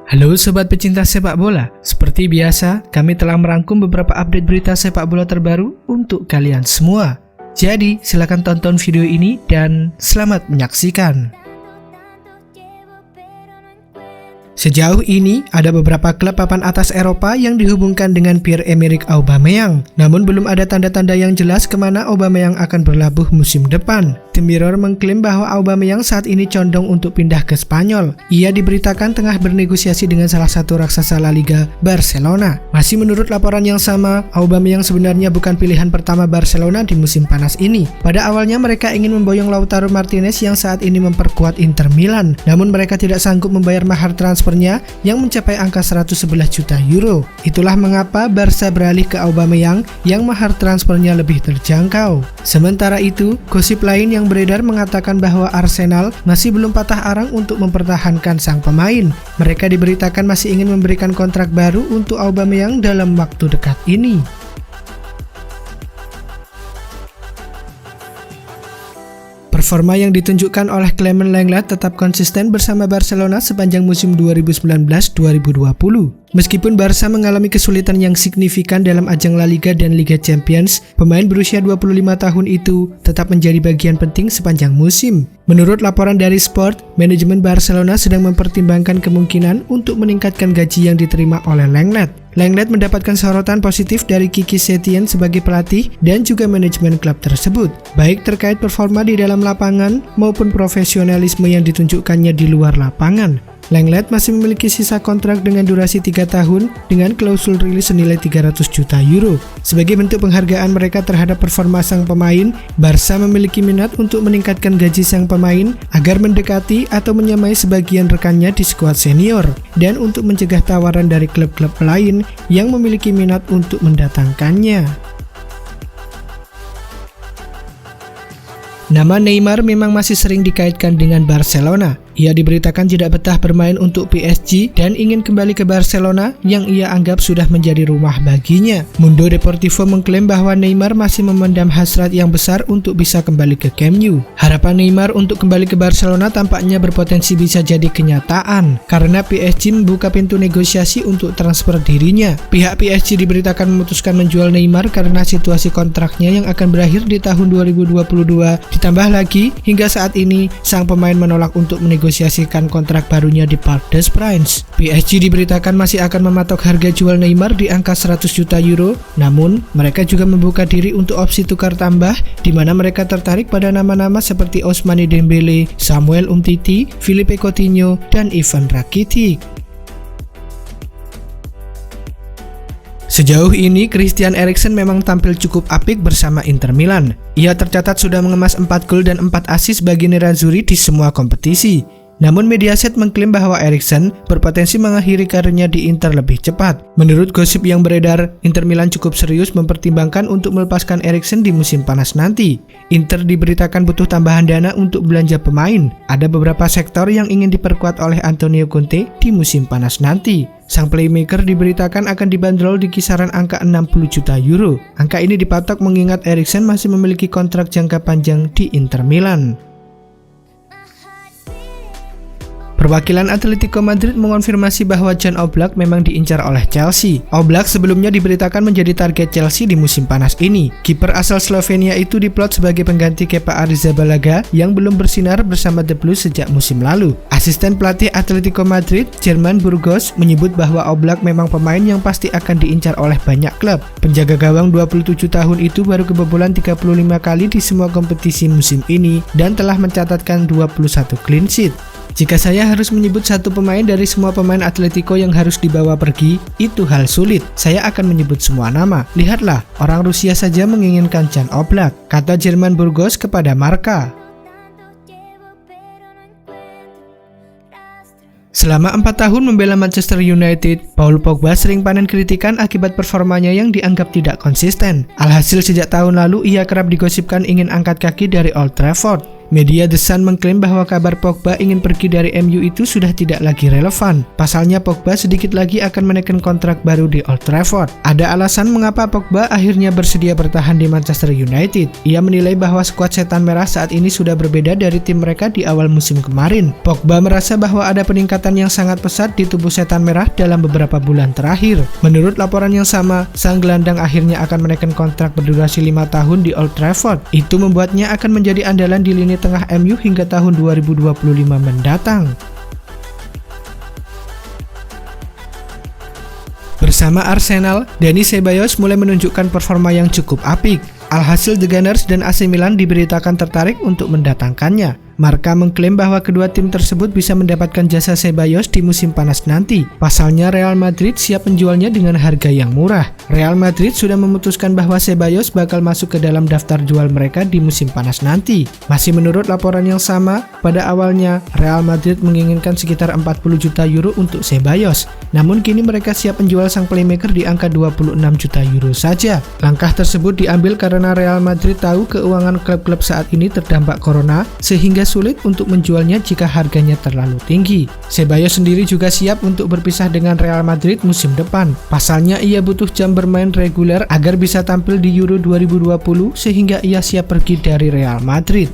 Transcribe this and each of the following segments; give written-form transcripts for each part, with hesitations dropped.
Halo sobat pecinta sepak bola, seperti biasa kami telah merangkum beberapa update berita sepak bola terbaru untuk kalian semua. Jadi silakan tonton video ini dan selamat menyaksikan. Sejauh ini, ada beberapa klub papan atas Eropa yang dihubungkan dengan Pierre-Emerick Aubameyang. Namun belum ada tanda-tanda yang jelas kemana Aubameyang akan berlabuh musim depan. The Mirror mengklaim bahwa Aubameyang saat ini condong untuk pindah ke Spanyol. Ia diberitakan tengah bernegosiasi dengan salah satu raksasa La Liga, Barcelona. Masih menurut laporan yang sama, Aubameyang sebenarnya bukan pilihan pertama Barcelona di musim panas ini. Pada awalnya mereka ingin memboyong Lautaro Martinez yang saat ini memperkuat Inter Milan. Namun mereka tidak sanggup membayar mahar transfernya yang mencapai angka 111 juta euro. Itulah mengapa Barca beralih ke Aubameyang yang mahar transfernya lebih terjangkau. Sementara itu, gosip lain yang beredar mengatakan bahwa Arsenal masih belum patah arang untuk mempertahankan sang pemain. Mereka diberitakan masih ingin memberikan kontrak baru untuk Aubameyang dalam waktu dekat ini. Performa yang ditunjukkan oleh Clement Lenglet tetap konsisten bersama Barcelona sepanjang musim 2019-2020. Meskipun Barca mengalami kesulitan yang signifikan dalam ajang La Liga dan Liga Champions, pemain berusia 25 tahun itu tetap menjadi bagian penting sepanjang musim. Menurut laporan dari Sport, manajemen Barcelona sedang mempertimbangkan kemungkinan untuk meningkatkan gaji yang diterima oleh Lenglet. Lenglet mendapatkan sorotan positif dari Quique Setién sebagai pelatih dan juga manajemen klub tersebut, baik terkait performa di dalam lapangan maupun profesionalisme yang ditunjukkannya di luar lapangan. Lenglet masih memiliki sisa kontrak dengan durasi 3 tahun dengan klausul rilis senilai 300 juta euro. Sebagai bentuk penghargaan mereka terhadap performa sang pemain, Barca memiliki minat untuk meningkatkan gaji sang pemain agar mendekati atau menyamai sebagian rekannya di skuad senior, dan untuk mencegah tawaran dari klub-klub lain yang memiliki minat untuk mendatangkannya. Nama Neymar memang masih sering dikaitkan dengan Barcelona. Ia diberitakan tidak betah bermain untuk PSG dan ingin kembali ke Barcelona yang ia anggap sudah menjadi rumah baginya. Mundo Deportivo mengklaim bahwa Neymar masih memendam hasrat yang besar untuk bisa kembali ke Camp Nou. Harapan Neymar untuk kembali ke Barcelona tampaknya berpotensi bisa jadi kenyataan karena PSG membuka pintu negosiasi untuk transfer dirinya. Pihak PSG diberitakan memutuskan menjual Neymar karena situasi kontraknya yang akan berakhir di tahun 2022. Ditambah lagi, hingga saat ini sang pemain menolak untuk menegosiasikan kontrak barunya di Parc des Princes. PSG diberitakan masih akan mematok harga jual Neymar di angka 100 juta euro, namun mereka juga membuka diri untuk opsi tukar tambah di mana mereka tertarik pada nama-nama seperti Ousmane Dembele, Samuel Umtiti, Philippe Coutinho, dan Ivan Rakitic. Sejauh ini, Christian Eriksen memang tampil cukup apik bersama Inter Milan. Ia tercatat sudah mengemas 4 gol dan 4 assist bagi Nerazzurri di semua kompetisi. Namun Mediaset mengklaim bahwa Eriksen berpotensi mengakhiri karirnya di Inter lebih cepat. Menurut gosip yang beredar, Inter Milan cukup serius mempertimbangkan untuk melepaskan Eriksen di musim panas nanti. Inter diberitakan butuh tambahan dana untuk belanja pemain. Ada beberapa sektor yang ingin diperkuat oleh Antonio Conte di musim panas nanti. Sang playmaker diberitakan akan dibanderol di kisaran angka 60 juta euro. Angka ini dipatok mengingat Eriksen masih memiliki kontrak jangka panjang di Inter Milan. Perwakilan Atletico Madrid mengonfirmasi bahwa Jan Oblak memang diincar oleh Chelsea. Oblak sebelumnya diberitakan menjadi target Chelsea di musim panas ini. Kiper asal Slovenia itu diplot sebagai pengganti Kepa Arrizabalaga yang belum bersinar bersama The Blues sejak musim lalu. Asisten pelatih Atletico Madrid, German Burgos, menyebut bahwa Oblak memang pemain yang pasti akan diincar oleh banyak klub. Penjaga gawang 27 tahun itu baru kebobolan 35 kali di semua kompetisi musim ini dan telah mencatatkan 21 clean sheet. Jika saya harus menyebut satu pemain dari semua pemain Atletico yang harus dibawa pergi, itu hal sulit. Saya akan menyebut semua nama. Lihatlah, orang Rusia saja menginginkan Jan Oblak, kata German Burgos kepada Marca. Selama 4 tahun membela Manchester United, Paul Pogba sering panen kritikan akibat performanya yang dianggap tidak konsisten. Alhasil sejak tahun lalu ia kerap digosipkan ingin angkat kaki dari Old Trafford. Media The Sun mengklaim bahwa kabar Pogba ingin pergi dari MU itu sudah tidak lagi relevan. Pasalnya Pogba sedikit lagi akan menekan kontrak baru di Old Trafford. Ada alasan mengapa Pogba akhirnya bersedia bertahan di Manchester United. Ia menilai bahwa skuad Setan Merah saat ini sudah berbeda dari tim mereka di awal musim kemarin. Pogba merasa bahwa ada peningkatan yang sangat pesat di tubuh Setan Merah dalam beberapa bulan terakhir. Menurut laporan yang sama, sang gelandang akhirnya akan menekan kontrak berdurasi 5 tahun di Old Trafford. Itu membuatnya akan menjadi andalan di lini tengah MU hingga tahun 2025 mendatang. Bersama Arsenal, Dani Ceballos mulai menunjukkan performa yang cukup apik. Alhasil The Gunners dan AC Milan diberitakan tertarik untuk mendatangkannya. Marca mengklaim bahwa kedua tim tersebut bisa mendapatkan jasa Ceballos di musim panas nanti. Pasalnya Real Madrid siap menjualnya dengan harga yang murah. Real Madrid sudah memutuskan bahwa Ceballos bakal masuk ke dalam daftar jual mereka di musim panas nanti. Masih menurut laporan yang sama, pada awalnya Real Madrid menginginkan sekitar 40 juta euro untuk Ceballos. Namun kini mereka siap menjual sang playmaker di angka 26 juta euro saja. Langkah tersebut diambil karena Real Madrid tahu keuangan klub-klub saat ini terdampak corona, sehingga sulit untuk menjualnya jika harganya terlalu tinggi. Ceballos sendiri juga siap untuk berpisah dengan Real Madrid musim depan. Pasalnya ia butuh jam bermain reguler agar bisa tampil di Euro 2020 sehingga ia siap pergi dari Real Madrid.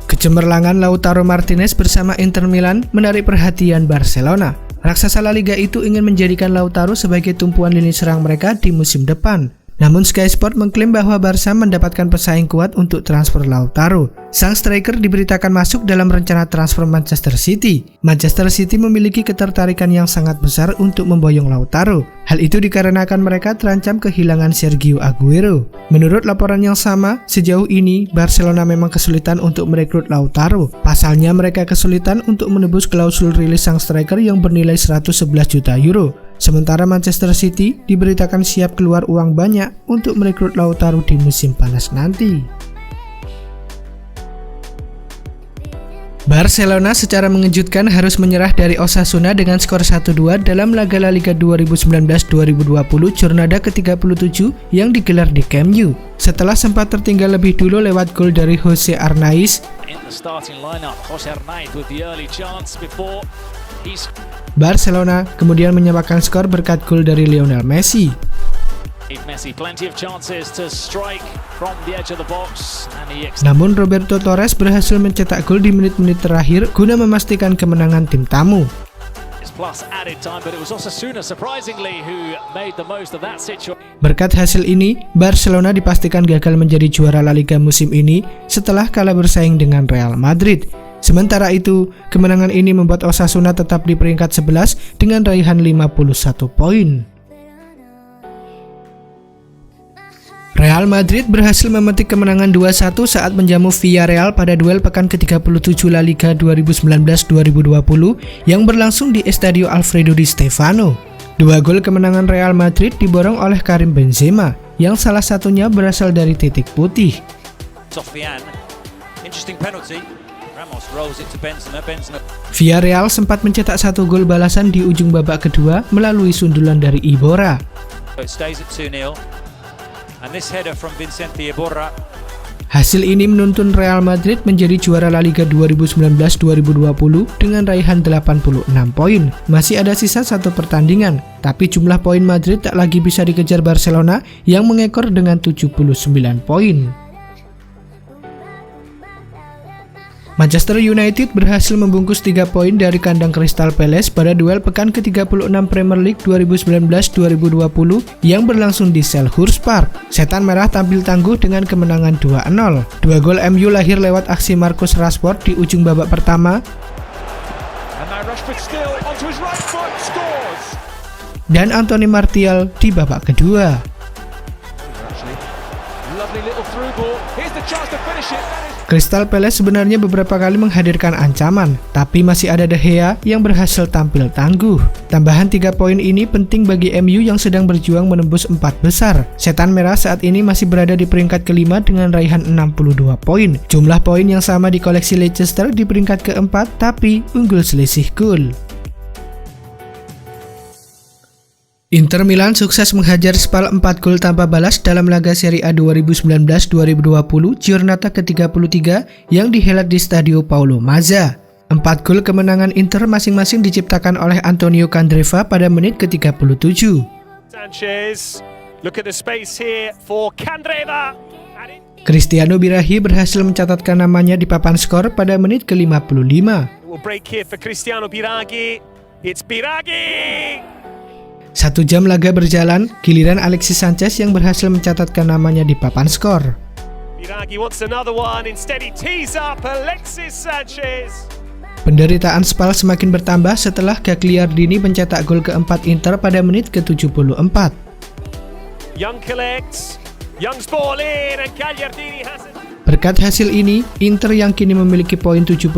Kecemerlangan Lautaro Martinez bersama Inter Milan menarik perhatian Barcelona. Raksasa La Liga itu ingin menjadikan Lautaro sebagai tumpuan lini serang mereka di musim depan. Namun Sky Sport mengklaim bahwa Barca mendapatkan pesaing kuat untuk transfer Lautaro. Sang striker diberitakan masuk dalam rencana transfer Manchester City. Manchester City memiliki ketertarikan yang sangat besar untuk memboyong Lautaro. Hal itu dikarenakan mereka terancam kehilangan Sergio Aguero. Menurut laporan yang sama, sejauh ini Barcelona memang kesulitan untuk merekrut Lautaro. Pasalnya mereka kesulitan untuk menebus klausul rilis sang striker yang bernilai 111 juta euro. Sementara Manchester City diberitakan siap keluar uang banyak untuk merekrut Lautaro di musim panas nanti. Barcelona secara mengejutkan harus menyerah dari Osasuna dengan skor 1-2 dalam laga La Liga 2019-2020 jornada ke-37 yang digelar di Camp Nou. Setelah sempat tertinggal lebih dulu lewat gol dari Jose Arnaiz, Barcelona kemudian menyamakan skor berkat gol dari Lionel Messi. Namun Roberto Torres berhasil mencetak gol di menit-menit terakhir guna memastikan kemenangan tim tamu. Berkat hasil ini, Barcelona dipastikan gagal menjadi juara La Liga musim ini setelah kalah bersaing dengan Real Madrid. Sementara itu, kemenangan ini membuat Osasuna tetap di peringkat 11 dengan raihan 51 poin. Real Madrid berhasil memetik kemenangan 2-1 saat menjamu Villarreal pada duel pekan ke-37 La Liga 2019-2020 yang berlangsung di Estadio Alfredo Di Stefano. 2 gol kemenangan Real Madrid diborong oleh Karim Benzema, yang salah satunya berasal dari titik putih. Villarreal sempat mencetak 1 gol balasan di ujung babak kedua melalui sundulan dari Iborra. Hasil ini menuntun Real Madrid menjadi juara La Liga 2019-2020 dengan raihan 86 poin. Masih ada sisa 1 pertandingan, tapi jumlah poin Madrid tak lagi bisa dikejar Barcelona yang mengekor dengan 79 poin. Manchester United berhasil membungkus 3 poin dari kandang Crystal Palace pada duel pekan ke-36 Premier League 2019-2020 yang berlangsung di Selhurst Park. Setan Merah tampil tangguh dengan kemenangan 2-0. 2 gol MU lahir lewat aksi Marcus Rashford di ujung babak pertama dan Anthony Martial di babak kedua. Crystal Palace sebenarnya beberapa kali menghadirkan ancaman, tapi masih ada De Gea yang berhasil tampil tangguh. Tambahan 3 poin ini penting bagi MU yang sedang berjuang menembus 4 besar. Setan Merah saat ini masih berada di peringkat kelima dengan raihan 62 poin. Jumlah poin yang sama di koleksi Leicester di peringkat keempat, tapi unggul selisih gol. Inter Milan sukses menghajar Spal 4 gol tanpa balas dalam laga Serie A 2019-2020 Giornata ke-33 yang dihelat di Stadio Paolo Mazza. 4 gol kemenangan Inter masing-masing diciptakan oleh Antonio Candreva pada menit ke-37. Sanchez, look at the space here for Candreva. Cristiano Biraghi berhasil mencatatkan namanya di papan skor pada menit ke-55. Will break here for Cristiano Biraghi. It's Biraghi. 1 jam laga berjalan, giliran Alexis Sanchez yang berhasil mencatatkan namanya di papan skor. Biraghi wants another one, instead he tees up Alexis Sanchez. Penderitaan Spal semakin bertambah setelah Gagliardini mencetak gol keempat Inter pada menit ke-74. Young collects, Young's ball in and Gagliardini has it. Berkat hasil ini, Inter yang kini memiliki poin 71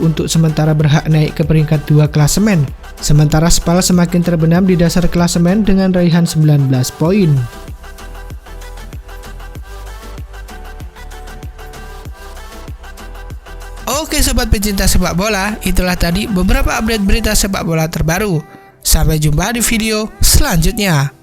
untuk sementara berhak naik ke peringkat 2 klasemen. Sementara Spal semakin terbenam di dasar klasemen dengan raihan 19 poin. Oke sobat pecinta sepak bola, itulah tadi beberapa update berita sepak bola terbaru. Sampai jumpa di video selanjutnya.